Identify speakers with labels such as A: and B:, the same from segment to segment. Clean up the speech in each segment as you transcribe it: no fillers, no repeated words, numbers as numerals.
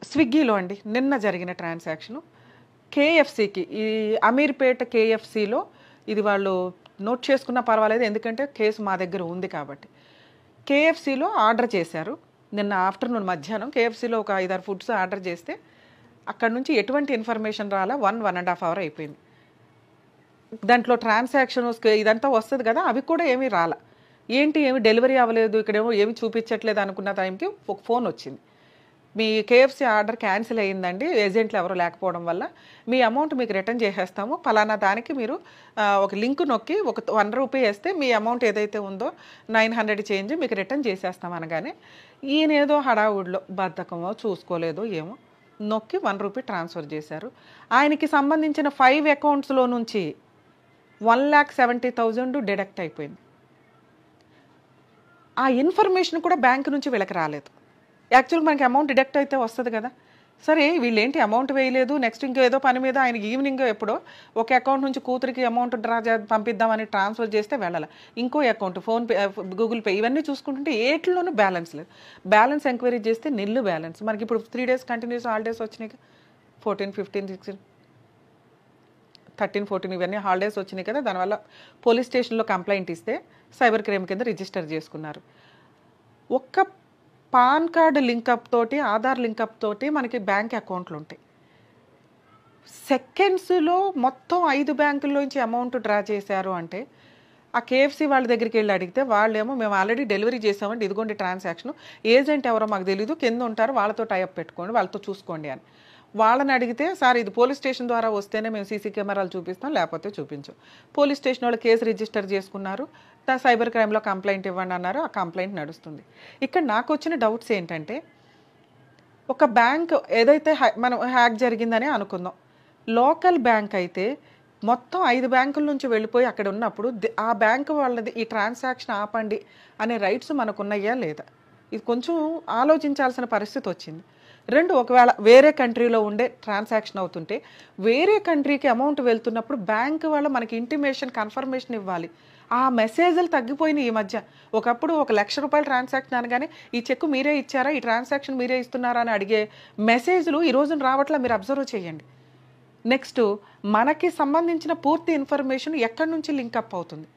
A: స్విగ్గీలో అండి నిన్న జరిగిన ట్రాన్సాక్షను కేఎఫ్సీకి ఈ అమీర్పేట కేఎఫ్సీలో ఇది వాళ్ళు నోట్ చేసుకున్నా పర్వాలేదు, ఎందుకంటే కేసు మా దగ్గర ఉంది కాబట్టి. కేఎఫ్సీలో ఆర్డర్ చేశారు నిన్న ఆఫ్టర్నూన్ మధ్యాహ్నం. కేఎఫ్సీలో ఒక 5-6 ఫుడ్స్ ఆర్డర్ చేస్తే అక్కడ నుంచి ఎటువంటి ఇన్ఫర్మేషన్ రాలా. 1.5 అవర్ అయిపోయింది. దాంట్లో ట్రాన్సాక్షన్ ఇదంతా వస్తుంది కదా, అవి కూడా ఏమీ రాలా. ఏమి డెలివరీ అవ్వలేదు, ఇక్కడేమో ఏమి చూపించట్లేదు అనుకున్న టైంకి ఒక ఫోన్ వచ్చింది. మీ కేఎఫ్సీ ఆర్డర్ క్యాన్సిల్ అయ్యిందండి, ఏజెంట్లు ఎవరు లేకపోవడం వల్ల. మీ అమౌంట్ మీకు రిటర్న్ చేసేస్తాము, పలానా దానికి మీరు ఒక లింక్ నొక్కి ఒక ₹1 వేస్తే మీ అమౌంట్ ఏదైతే ఉందో 900 చేంజ్ మీకు రిటర్న్ చేసేస్తాం అనగానే ఈయన ఏదో హడావుడిలో బద్ధకమో చూసుకోలేదో ఏమో నొక్కి ₹1 ట్రాన్స్ఫర్ చేశారు. ఆయనకి సంబంధించిన 5 అకౌంట్స్లో నుంచి 1,70,000 డిడక్ట్ అయిపోయింది. ఆ ఇన్ఫర్మేషన్ కూడా బ్యాంక్ నుంచి వీళ్ళకి రాలేదు. యాక్చువల్గా మనకి అమౌంట్ డిడక్ట్ అయితే వస్తుంది కదా. సరే వీళ్ళు ఏంటి అమౌంట్ వేయలేదు, నెక్స్ట్ ఇంకో ఏదో పని మీద ఆయనకి ఈవినింగ్ ఎప్పుడో ఒక అకౌంట్ నుంచి కూతురికి అమౌంట్ పంపిద్దామని ట్రాన్స్ఫర్ చేస్తే వెళ్ళాలి. ఇంకో అకౌంట్ ఫోన్పే, గూగుల్ పే ఇవన్నీ చూసుకుంటుంటే ఏట్లోనూ బ్యాలెన్స్ లేదు. బ్యాలెన్స్ ఎంక్వైరీ చేస్తే నిల్లు బ్యాలెన్స్. మనకి ఇప్పుడు 3 days కంటిన్యూస్ హాలిడేస్ వచ్చినాయి, 14, 15, 16, 13, 14 ఇవన్నీ హాలిడేస్ వచ్చినాయి కదా. దానివల్ల పోలీస్ స్టేషన్లో కంప్లైంట్ ఇస్తే సైబర్ క్రైమ్ కింద రిజిస్టర్ చేసుకున్నారు. ఒక్క పాన్ కార్డు లింకప్ తోటి, ఆధార్ లింకప్ తోటి మనకి బ్యాంక్ అకౌంట్లు ఉంటాయి. సెకండ్స్లో మొత్తం 5 బ్యాంకుల్లోంచి అమౌంట్ డ్రా చేశారు అంటే ఆ కేఎఫ్సీ వాళ్ళ దగ్గరికి వెళ్ళి అడిగితే వాళ్ళేమో మేము ఆల్రెడీ డెలివరీ చేసామండి, ఇదిగోండి ట్రాన్సాక్షన్, ఏజెంట్ ఎవరో మాకు తెలీదు, కింద ఉంటారు వాళ్ళతో టైఅప్ పెట్టుకోండి, వాళ్ళతో చూసుకోండి అని. వాళ్ళని అడిగితే సార్ ఇది పోలీస్ స్టేషన్ ద్వారా వస్తేనే మేము సీసీ కెమెరాలు చూపిస్తాం, లేకపోతే చూపించం. పోలీస్ స్టేషన్ వాళ్ళు కేసు రిజిస్టర్ చేసుకున్నారు, సైబర్ క్రైమ్లో కంప్లైంట్ ఇవ్వండి అన్నారు, ఆ కంప్లైంట్ నడుస్తుంది. ఇక్కడ నాకు వచ్చిన డౌట్స్ ఏంటంటే, ఒక బ్యాంక్ ఏదైతే మనం హ్యాక్ జరిగిందని అనుకుందాం, లోకల్ బ్యాంక్ అయితే మొత్తం 5 బ్యాంకుల నుంచి వెళ్ళిపోయి అక్కడ ఉన్నప్పుడు ఆ బ్యాంకు వాళ్ళది ఈ ట్రాన్సాక్షన్ ఆపండి అనే రైట్స్ మనకు ఉన్నాయా లేదా, ఇది కొంచెం ఆలోచించాల్సిన పరిస్థితి వచ్చింది. 2, ఒకవేళ వేరే కంట్రీలో ఉండే ట్రాన్సాక్షన్ అవుతుంటే వేరే కంట్రీకి అమౌంట్ వెళ్తున్నప్పుడు బ్యాంక్ వాళ్ళు మనకి ఇంటిమేషన్ కన్ఫర్మేషన్ ఇవ్వాలి. ఆ మెసేజ్లు తగ్గిపోయినాయి ఈ మధ్య. ఒకప్పుడు ₹1,00,000 ట్రాన్సాక్షన్ అనగానే ఈ చెక్ మీరే ఇచ్చారా, ఈ ట్రాన్సాక్షన్ మీరే ఇస్తున్నారా అని అడిగే మెసేజ్లు ఈ రోజున రావట్లా, మీరు అబ్జర్వ్ చేయండి. నెక్స్ట్ మనకి సంబంధించిన పూర్తి ఇన్ఫర్మేషన్ ఎక్కడి నుంచి లింకప్ అవుతుంది.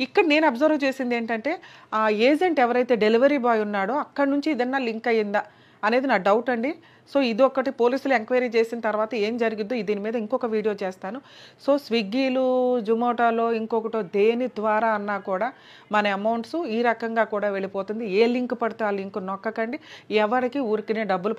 A: ఇక్కడ నేను అబ్జర్వ్ చేసింది ఏంటంటే, ఆ ఏజెంట్ ఎవరైతే డెలివరీ బాయ్ ఉన్నాడో అక్కడి నుంచి ఏదన్నా లింక్ అయ్యిందా అనేది నా డౌట్ అండి. సో ఇది ఒకటి పోలీసులు ఎంక్వైరీ చేసిన తర్వాత ఏం జరిగిద్దో దీని మీద ఇంకొక వీడియో చేస్తాను. సో స్విగ్గీలు, జొమాటోలో ఇంకొకటో దేని ద్వారా అన్నా కూడా మన అమౌంట్స్ ఈ రకంగా కూడా వెళ్ళిపోతుంది. ఏ లింక్ పడితే ఆ లింక్ నొక్కకండి, ఎవరికి ఊరికినే డబ్బులు